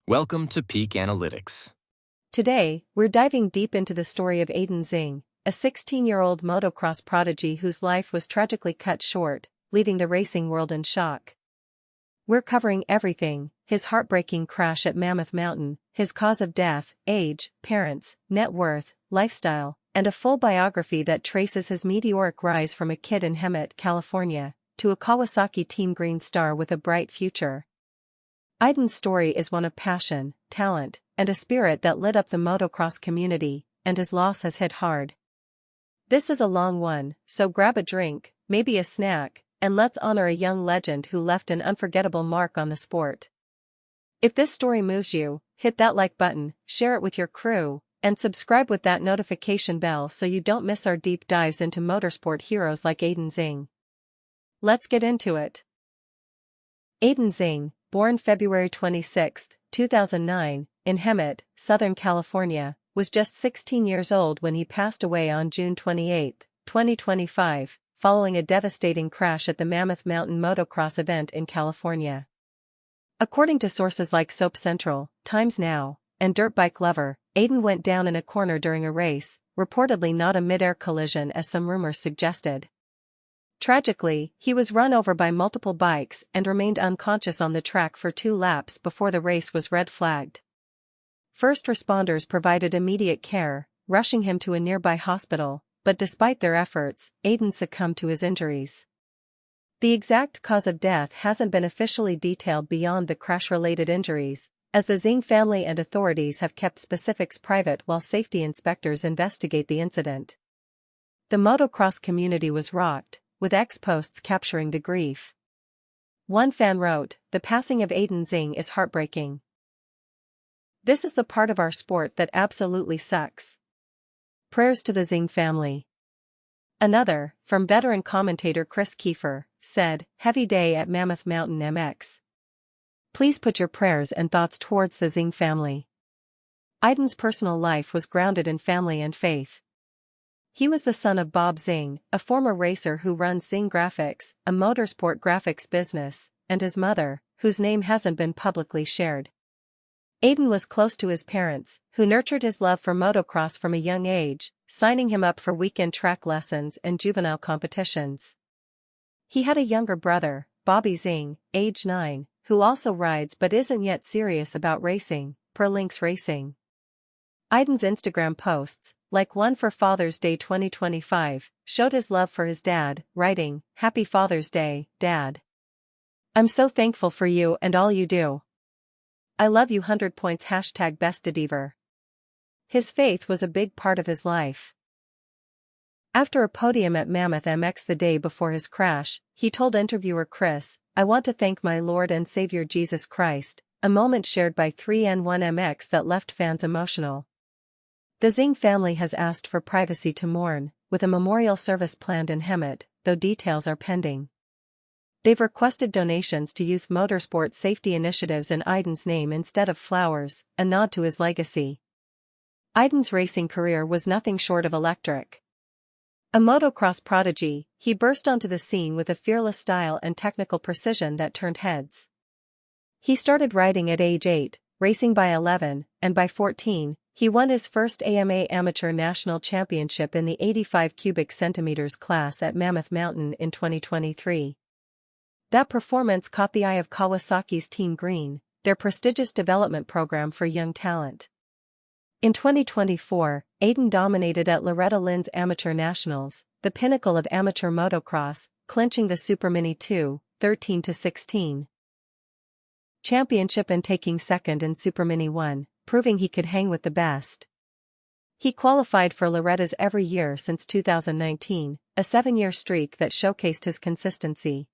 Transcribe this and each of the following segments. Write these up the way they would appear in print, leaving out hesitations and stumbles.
Welcome to Peak Analytics. Today, we're diving deep into the story of Aidan Zingg, a 16-year-old motocross prodigy whose life was tragically cut short, leaving the racing world in shock. We're covering everything: his heartbreaking crash at Mammoth Mountain, his cause of death, age, parents, net worth, lifestyle, and a full biography that traces his meteoric rise from a kid in Hemet, California, to a Kawasaki Team Green star with a bright future. Aidan's story is one of passion, talent, and a spirit that lit up the motocross community, and his loss has hit hard. This is a long one, so grab a drink, maybe a snack, and let's honor a young legend who left an unforgettable mark on the sport. If this story moves you, hit that like button, share it with your crew, and subscribe with that notification bell so you don't miss our deep dives into motorsport heroes like Aidan Zingg. Let's get into it. Aidan Zingg, born February 26, 2009, in Hemet, Southern California, was just 16 years old when he passed away on June 28, 2025, following a devastating crash at the Mammoth Mountain Motocross event in California. According to sources like Soap Central, Times Now, and Dirt Bike Lover, Aidan went down in a corner during a race, reportedly not a mid-air collision as some rumors suggested. Tragically, he was run over by multiple bikes and remained unconscious on the track for 2 laps before the race was red flagged. First responders provided immediate care, rushing him to a nearby hospital, but despite their efforts, Aidan succumbed to his injuries. The exact cause of death hasn't been officially detailed beyond the crash-related injuries, as the Zing family and authorities have kept specifics private while safety inspectors investigate the incident. The motocross community was rocked, with X posts capturing the grief. One fan wrote, "The passing of Aidan Zingg is heartbreaking. This is the part of our sport that absolutely sucks. Prayers to the Zing family." Another, from veteran commentator Chris Kiefer, said, "Heavy day at Mammoth Mountain MX. Please put your prayers and thoughts towards the Zing family." Aidan's personal life was grounded in family and faith. He was the son of Bob Zing, a former racer who runs Zing Graphics, a motorsport graphics business, and his mother, whose name hasn't been publicly shared. Aidan was close to his parents, who nurtured his love for motocross from a young age, signing him up for weekend track lessons and juvenile competitions. He had a younger brother, Bobby Zing, age 9, who also rides but isn't yet serious about racing, per Lynx Racing. Aidan's Instagram posts, like one for Father's Day 2025, showed his love for his dad, writing, "Happy Father's Day, Dad. I'm so thankful for you and all you do. I love you 100 points #bestadiver." His faith was a big part of his life. After a podium at Mammoth MX the day before his crash, he told interviewer Chris, "I want to thank my Lord and Savior Jesus Christ," a moment shared by 3N1MX that left fans emotional. The Zing family has asked for privacy to mourn, with a memorial service planned in Hemet, though details are pending. They've requested donations to youth motorsport safety initiatives in Aidan's name instead of flowers, a nod to his legacy. Aidan's racing career was nothing short of electric. A motocross prodigy, he burst onto the scene with a fearless style and technical precision that turned heads. He started riding at age 8, racing by 11, and by 14, he won his first AMA Amateur National Championship in the 85 cubic centimeters class at Mammoth Mountain in 2023. That performance caught the eye of Kawasaki's Team Green, their prestigious development program for young talent. In 2024, Aidan dominated at Loretta Lynn's Amateur Nationals, the pinnacle of amateur motocross, clinching the Super Mini 2, 13-16 championship and taking second in Super Mini 1, proving he could hang with the best. He qualified for Loretta's every year since 2019, a 7-year streak that showcased his consistency.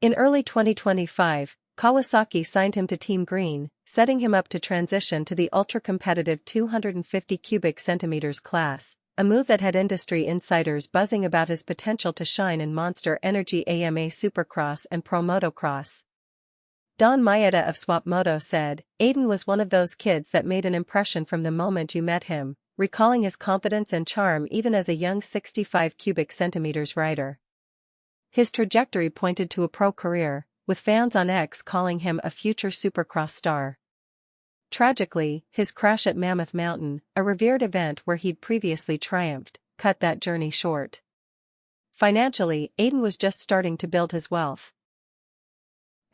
In early 2025, Kawasaki signed him to Team Green, setting him up to transition to the ultra-competitive 250 cubic centimeters class, a move that had industry insiders buzzing about his potential to shine in Monster Energy AMA Supercross and Pro Motocross. Don Maeda of Swap Moto said, "Aidan was one of those kids that made an impression from the moment you met him, recalling his confidence and charm even as a young 65 cubic centimeters rider." His trajectory pointed to a pro career, with fans on X calling him a future Supercross star. Tragically, his crash at Mammoth Mountain, a revered event where he'd previously triumphed, cut that journey short. Financially, Aiden was just starting to build his wealth.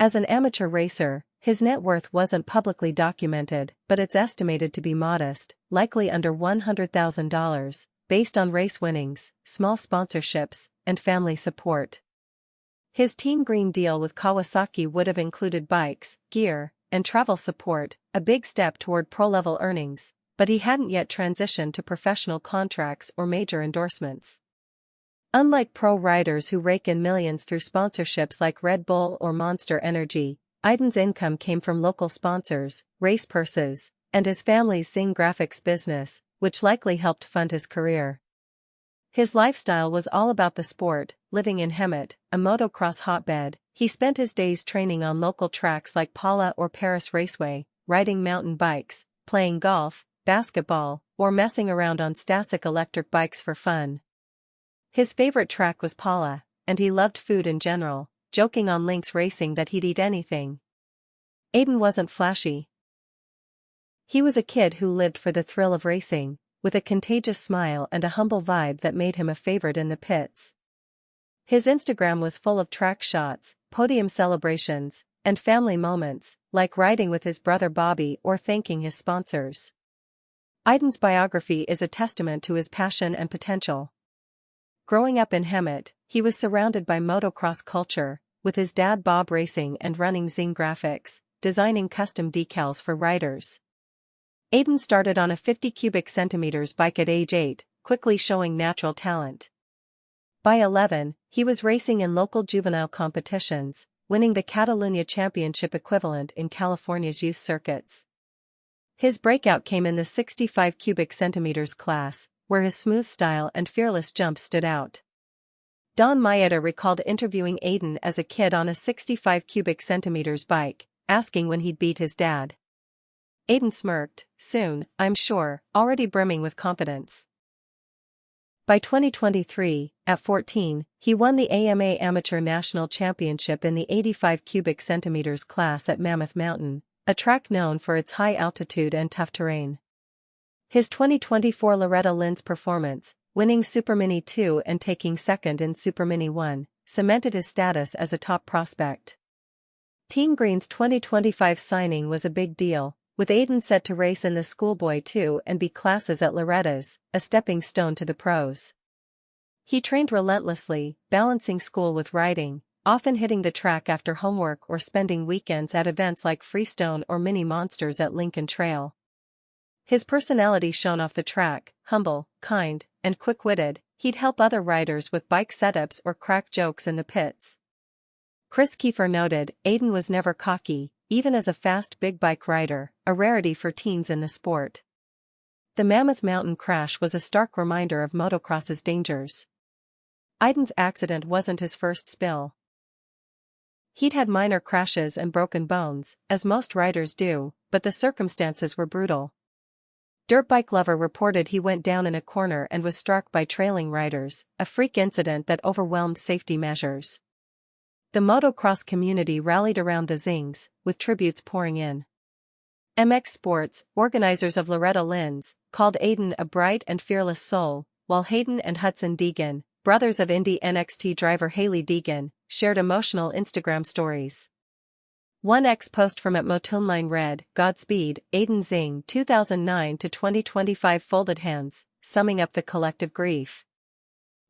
As an amateur racer, his net worth wasn't publicly documented, but it's estimated to be modest, likely under $100,000, based on race winnings, small sponsorships, and family support. His Team Green deal with Kawasaki would have included bikes, gear, and travel support, a big step toward pro-level earnings, but he hadn't yet transitioned to professional contracts or major endorsements. Unlike pro riders who rake in millions through sponsorships like Red Bull or Monster Energy, Aiden's income came from local sponsors, race purses, and his family's Zing graphics business, which likely helped fund his career. His lifestyle was all about the sport, living in Hemet, a motocross hotbed. He spent his days training on local tracks like Pala or Paris Raceway, riding mountain bikes, playing golf, basketball, or messing around on Stasic electric bikes for fun. His favorite track was Pala, and he loved food in general, joking on links racing that he'd eat anything. Aiden wasn't flashy. He was a kid who lived for the thrill of racing, with a contagious smile and a humble vibe that made him a favorite in the pits. His Instagram was full of track shots, podium celebrations, and family moments, like riding with his brother Bobby or thanking his sponsors. Aiden's biography is a testament to his passion and potential. Growing up in Hemet, he was surrounded by motocross culture, with his dad Bob racing and running Zing graphics, designing custom decals for riders. Aiden started on a 50 cubic centimeters bike at age 8, quickly showing natural talent. By 11, he was racing in local juvenile competitions, winning the Catalunya Championship equivalent in California's youth circuits. His breakout came in the 65 cubic centimeters class, where his smooth style and fearless jumps stood out. Don Maeda recalled interviewing Aiden as a kid on a 65 cubic centimeters bike, asking when he'd beat his dad. Aiden smirked, "Soon, I'm sure," already brimming with confidence. By 2023, at 14, he won the AMA Amateur National Championship in the 85 cubic centimeters class at Mammoth Mountain, a track known for its high altitude and tough terrain. His 2024 Loretta Lynn's performance, winning Super Mini 2 and taking second in Super Mini 1, cemented his status as a top prospect. Team Green's 2025 signing was a big deal, with Aiden set to race in the Schoolboy 2 and B classes at Loretta's, a stepping stone to the pros. He trained relentlessly, balancing school with riding, often hitting the track after homework or spending weekends at events like Freestone or Mini Monsters at Lincoln Trail. His personality shone off the track, humble, kind, and quick-witted. He'd help other riders with bike setups or crack jokes in the pits. Chris Kiefer noted, Aiden was never cocky, even as a fast big bike rider, a rarity for teens in the sport. The Mammoth Mountain crash was a stark reminder of motocross's dangers. Aiden's accident wasn't his first spill. He'd had minor crashes and broken bones, as most riders do, but the circumstances were brutal. Dirt Bike Lover reported he went down in a corner and was struck by trailing riders, a freak incident that overwhelmed safety measures. The motocross community rallied around the Zings, with tributes pouring in. MX Sports, organizers of Loretta Lynn's, called Aiden a bright and fearless soul, while Hayden and Hudson Deegan, brothers of Indy NXT driver Haley Deegan, shared emotional Instagram stories. One ex-post from at Motonline read, "Godspeed, Aidan Zingg 2009 to 2025 folded hands, summing up the collective grief."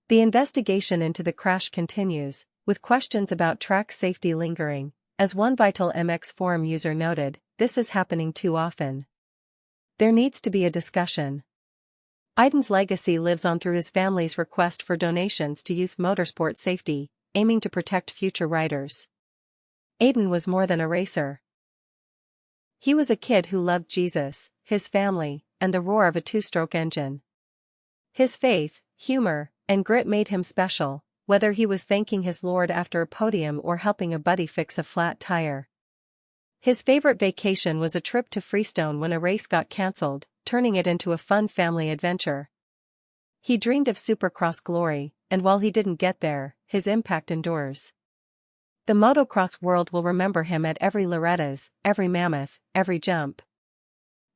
The investigation into the crash continues, with questions about track safety lingering. As one Vital MX forum user noted, "This is happening too often. There needs to be a discussion." Aiden's legacy lives on through his family's request for donations to youth motorsport safety, aiming to protect future riders. Aiden was more than a racer. He was a kid who loved Jesus, his family, and the roar of a two-stroke engine. His faith, humor, and grit made him special, whether he was thanking his Lord after a podium or helping a buddy fix a flat tire. His favorite vacation was a trip to Freestone when a race got cancelled, turning it into a fun family adventure. He dreamed of Supercross glory, and while he didn't get there, his impact endures. The motocross world will remember him at every Loretta's, every Mammoth, every jump.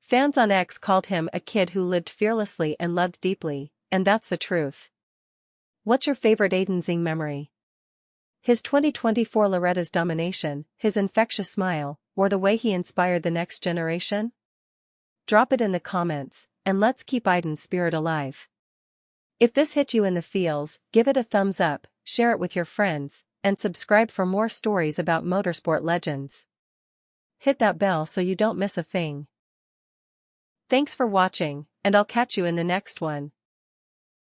Fans on X called him a kid who lived fearlessly and loved deeply, and that's the truth. What's your favorite Aidan Zingg memory? His 2024 Loretta's domination, his infectious smile, or the way he inspired the next generation? Drop it in the comments, and let's keep Aiden's spirit alive. If this hit you in the feels, give it a thumbs up, share it with your friends, and subscribe for more stories about motorsport legends. Hit that bell so you don't miss a thing. Thanks for watching, and I'll catch you in the next one.